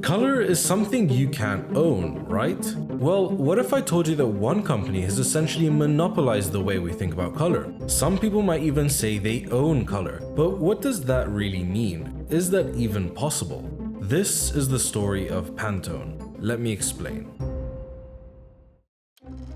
Color is something you can't own, right? Well, what if I told you that one company has essentially monopolized the way we think about color? Some people might even say they own color, but what does that really mean? Is that even possible? This is the story of Pantone. Let me explain.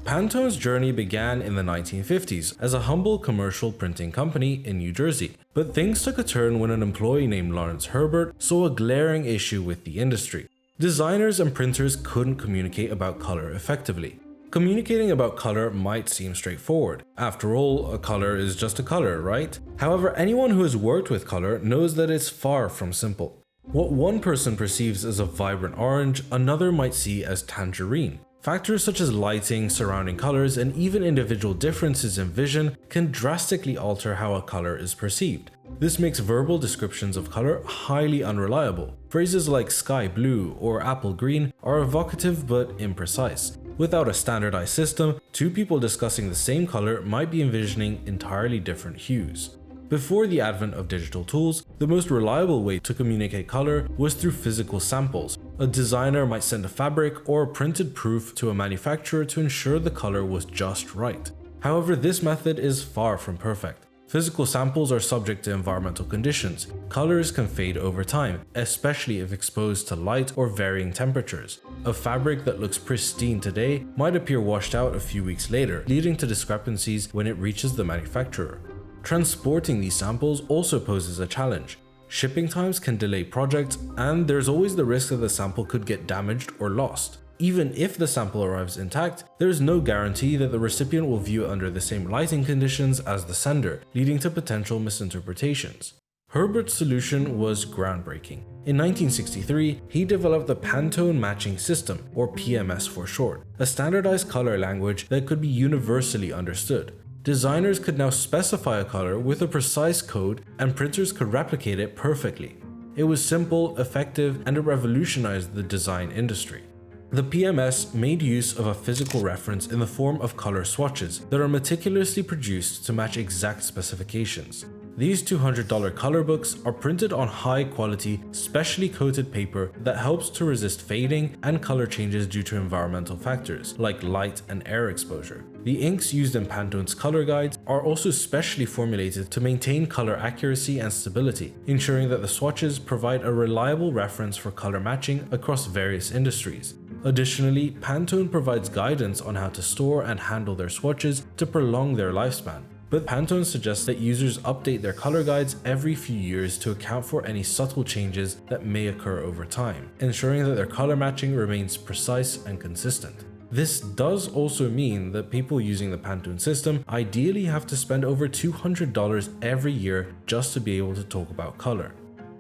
Pantone's journey began in the 1950s as a humble commercial printing company in New Jersey, but things took a turn when an employee named Lawrence Herbert saw a glaring issue with the industry. Designers and printers couldn't communicate about color effectively. Communicating about color might seem straightforward. After all, a color is just a color, right? However, anyone who has worked with color knows that it's far from simple. What one person perceives as a vibrant orange, another might see as tangerine. Factors such as lighting, surrounding colors, and even individual differences in vision can drastically alter how a color is perceived. This makes verbal descriptions of color highly unreliable. Phrases like sky blue or apple green are evocative but imprecise. Without a standardized system, two people discussing the same color might be envisioning entirely different hues. Before the advent of digital tools, the most reliable way to communicate color was through physical samples. A designer might send a fabric or a printed proof to a manufacturer to ensure the color was just right. However, this method is far from perfect. Physical samples are subject to environmental conditions. Colors can fade over time, especially if exposed to light or varying temperatures. A fabric that looks pristine today might appear washed out a few weeks later, leading to discrepancies when it reaches the manufacturer. Transporting these samples also poses a challenge. Shipping times can delay projects, and there's always the risk that the sample could get damaged or lost. Even if the sample arrives intact, there is no guarantee that the recipient will view it under the same lighting conditions as the sender, leading to potential misinterpretations. Herbert's solution was groundbreaking. In 1963, he developed the Pantone Matching System, or PMS for short, a standardized color language that could be universally understood. Designers could now specify a color with a precise code, and printers could replicate it perfectly. It was simple, effective, and it revolutionized the design industry. The PMS made use of a physical reference in the form of color swatches that are meticulously produced to match exact specifications. These $200 color books are printed on high-quality, specially coated paper that helps to resist fading and color changes due to environmental factors like light and air exposure. The inks used in Pantone's color guides are also specially formulated to maintain color accuracy and stability, ensuring that the swatches provide a reliable reference for color matching across various industries. Additionally, Pantone provides guidance on how to store and handle their swatches to prolong their lifespan. But Pantone suggests that users update their color guides every few years to account for any subtle changes that may occur over time, ensuring that their color matching remains precise and consistent. This does also mean that people using the Pantone system ideally have to spend over $200 every year just to be able to talk about color.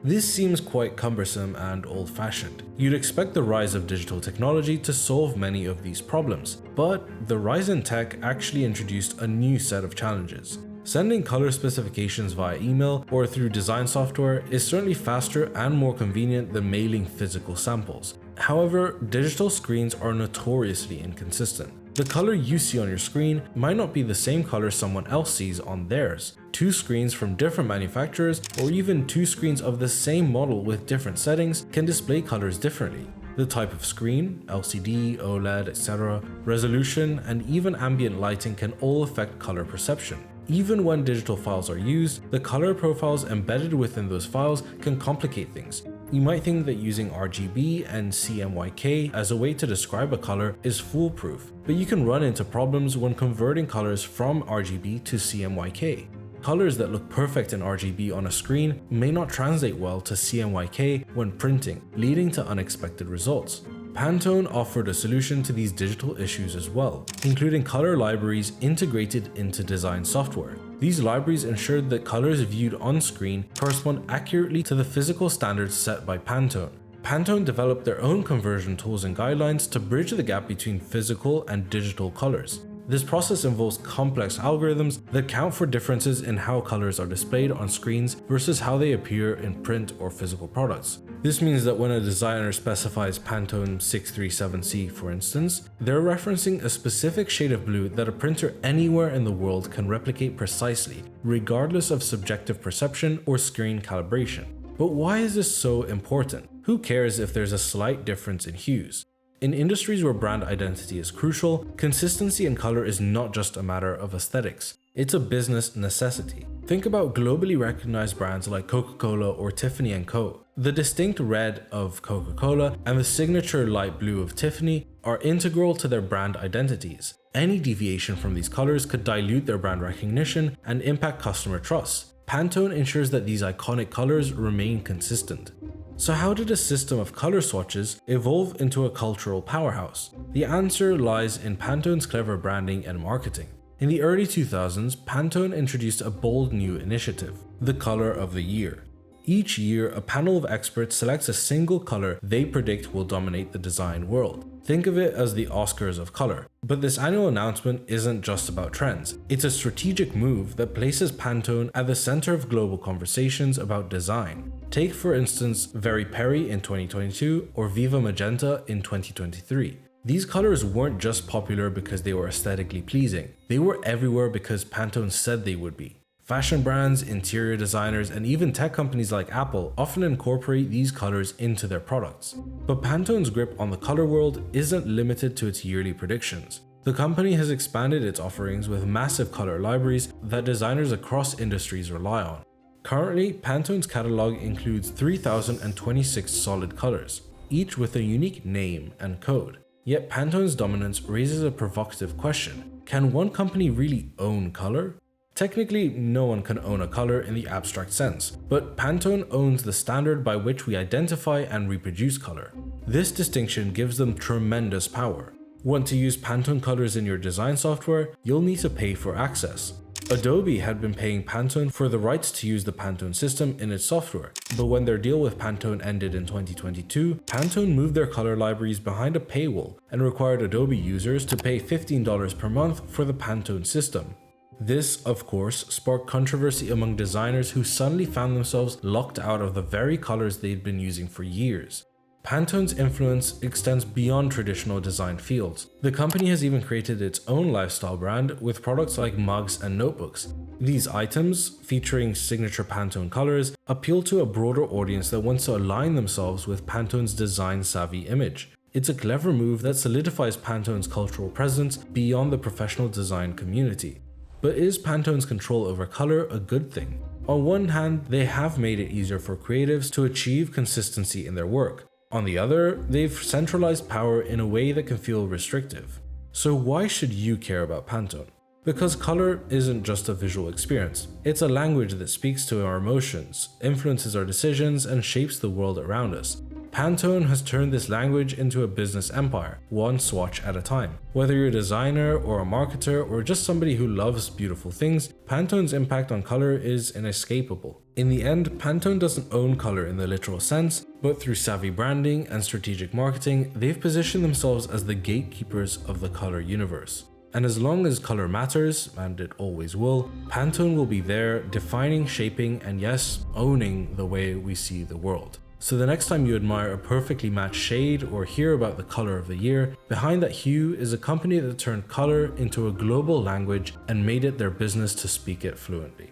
This seems quite cumbersome and old-fashioned. You'd expect the rise of digital technology to solve many of these problems, but the rise in tech actually introduced a new set of challenges. Sending color specifications via email or through design software is certainly faster and more convenient than mailing physical samples. However, digital screens are notoriously inconsistent. The color you see on your screen might not be the same color someone else sees on theirs. Two screens from different manufacturers, or even two screens of the same model with different settings, can display colors differently. The type of screen, LCD, OLED, etc., resolution, and even ambient lighting can all affect color perception. Even when digital files are used, the color profiles embedded within those files can complicate things. You might think that using RGB and CMYK as a way to describe a color is foolproof, but you can run into problems when converting colors from RGB to CMYK. Colors that look perfect in RGB on a screen may not translate well to CMYK when printing, leading to unexpected results. Pantone offered a solution to these digital issues as well, including color libraries integrated into design software. These libraries ensured that colors viewed on screen correspond accurately to the physical standards set by Pantone. Pantone developed their own conversion tools and guidelines to bridge the gap between physical and digital colors. This process involves complex algorithms that account for differences in how colors are displayed on screens versus how they appear in print or physical products. This means that when a designer specifies Pantone 637C, for instance, they're referencing a specific shade of blue that a printer anywhere in the world can replicate precisely, regardless of subjective perception or screen calibration. But why is this so important? Who cares if there's a slight difference in hues? In industries where brand identity is crucial, consistency in color is not just a matter of aesthetics. It's a business necessity. Think about globally recognized brands like Coca-Cola or Tiffany & Co. The distinct red of Coca-Cola and the signature light blue of Tiffany are integral to their brand identities. Any deviation from these colors could dilute their brand recognition and impact customer trust. Pantone ensures that these iconic colors remain consistent. So how did a system of color swatches evolve into a cultural powerhouse? The answer lies in Pantone's clever branding and marketing. In the early 2000s, Pantone introduced a bold new initiative, the color of the year. Each year, a panel of experts selects a single color they predict will dominate the design world. Think of it as the Oscars of color. But this annual announcement isn't just about trends. It's a strategic move that places Pantone at the center of global conversations about design. Take, for instance, Very Perry in 2022 or Viva Magenta in 2023. These colors weren't just popular because they were aesthetically pleasing. They were everywhere because Pantone said they would be. Fashion brands, interior designers, and even tech companies like Apple often incorporate these colors into their products. But Pantone's grip on the color world isn't limited to its yearly predictions. The company has expanded its offerings with massive color libraries that designers across industries rely on. Currently, Pantone's catalog includes 3,026 solid colors, each with a unique name and code. Yet Pantone's dominance raises a provocative question. Can one company really own color? Technically, no one can own a color in the abstract sense, but Pantone owns the standard by which we identify and reproduce color. This distinction gives them tremendous power. Want to use Pantone colors in your design software? You'll need to pay for access. Adobe had been paying Pantone for the rights to use the Pantone system in its software, but when their deal with Pantone ended in 2022, Pantone moved their color libraries behind a paywall and required Adobe users to pay $15 per month for the Pantone system. This, of course, sparked controversy among designers who suddenly found themselves locked out of the very colors they'd been using for years. Pantone's influence extends beyond traditional design fields. The company has even created its own lifestyle brand with products like mugs and notebooks. These items, featuring signature Pantone colors, appeal to a broader audience that wants to align themselves with Pantone's design-savvy image. It's a clever move that solidifies Pantone's cultural presence beyond the professional design community. But is Pantone's control over color a good thing? On one hand, they have made it easier for creatives to achieve consistency in their work. On the other, they've centralized power in a way that can feel restrictive. So why should you care about Pantone? Because color isn't just a visual experience. It's a language that speaks to our emotions, influences our decisions, and shapes the world around us. Pantone has turned this language into a business empire, one swatch at a time. Whether you're a designer or a marketer or just somebody who loves beautiful things, Pantone's impact on color is inescapable. In the end, Pantone doesn't own color in the literal sense, but through savvy branding and strategic marketing, they've positioned themselves as the gatekeepers of the color universe. And as long as color matters, and it always will, Pantone will be there, defining, shaping, and yes, owning the way we see the world. So the next time you admire a perfectly matched shade or hear about the color of the year, behind that hue is a company that turned color into a global language and made it their business to speak it fluently.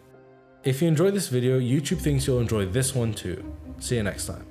If you enjoyed this video, YouTube thinks you'll enjoy this one too. See you next time.